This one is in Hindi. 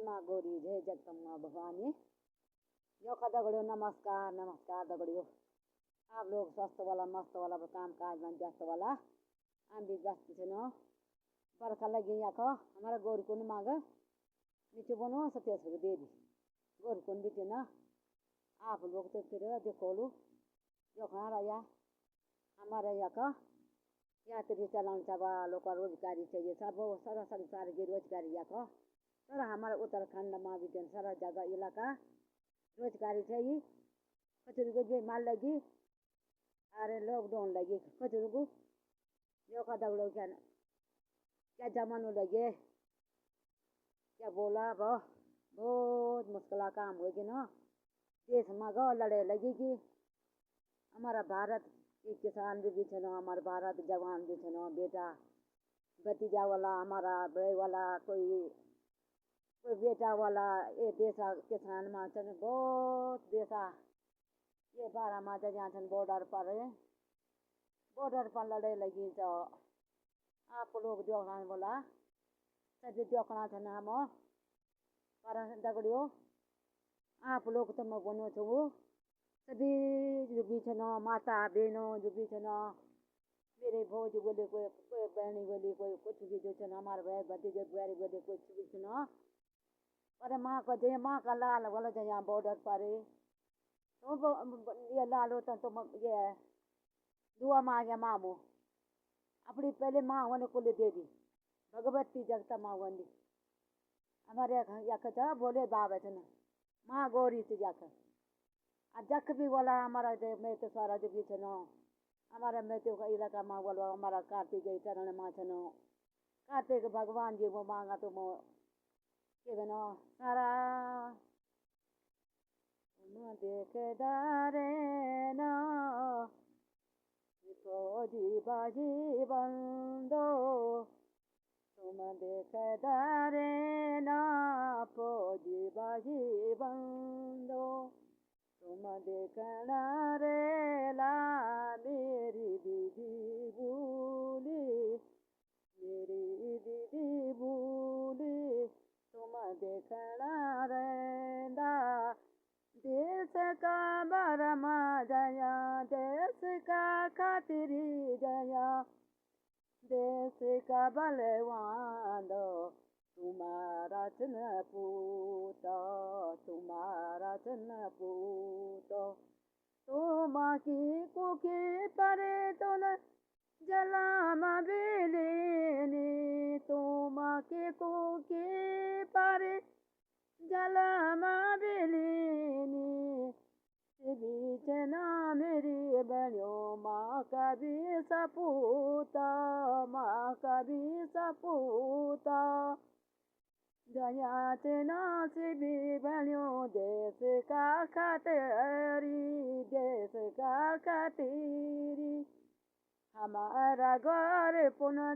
माँ गौरी जय जगदम्बा भवानी। यो का दगड़ियों नमस्कार नमस्कार दगड़ियों। आप लोग स्वस्थ वाला मस्त वाला काम काज में व्यस्त वाला हम भी व्यस्त थे बरखा लगी याको हमारा गौरी को मांग नीचे बनो सत्य दे दी गौरी को भी थे ना आप लोग तो फिर देखो लो जो खाना रहा हमारे यहाँ का या तेरी चलान चाबा लोग का रोजगारी चाहिए सब सारा संसार की रोजगारी या को सारा हमारे उत्तराखंड में भी सारा जगह इलाका रोजगारी चाहिए कचरू को भी माल लगी अरे लॉकडाउन लगी कचरू को यो का दगड़ो क्या जमानो लगे क्या बोला बहुत मुश्किल काम होगी ना देश में गो लड़े लगेगी हमारा भारत के किसान भी छो हमारे भारत जवान भी छो बेटा भतीजा वाला हमारा भाई वाला कोई बेटा वाला ये देशा किसान में छन बहुत देशा ये 12 माता जहाँ छन बॉर्डर पर लड़े लगी तो आप लोग देखना बोला सभी देखना छन हम पर दगड़ियों आप लोग तो मैं बनो छो सभी जो भी छनो माता बहनों जो भी छनो मेरे भौज बोले कोई बहनी बोली कोई कुछ भी जो छनो हमारे भाई भतीजे बुआरी बोले कुछ भी छनो पर माँ को जय माँ का लाल वाला जहाँ बॉर्डर पर तो ये लाल होता तो ये दुआ मांगे मामू अपनी पहले माँ होने को ले दे दी भगवती जगता माँ बंदी हमारे यहाँ बोले बाबा छन माँ गौरी से जाकर जख भी बोला हमारा मैं तो सारा जो भी छनो हमारा मैं तो इलाका माँ बोलो हमारा कार्तिक चरण माँ छनो कार्तिक भगवान जी वो मांगा तो मो के बनो सारा देख दारे ना फौजी बाजी बंदो तुम देख दारे ना फौजी बाजी बंदो तुम देखना रे ला मेरी दीदी भूली मेरी दीदी भूली तुम देखना रेंदा देश का बरमा जया देश का खातिरी जया देश का बलवान तुम्हारा चन पूतो तुम्हारा चन पूतो तो माँ की कुकी परे तो न जलाम बिलेनी तो माँ की कुकी परे जलाम बिलेनी बीच ना मेरी बनो माँ का भी सपूता माँ का भी सपूता जया तना से भी बनो देश का खातिरी देश का खातिरी हमारा घर पुनः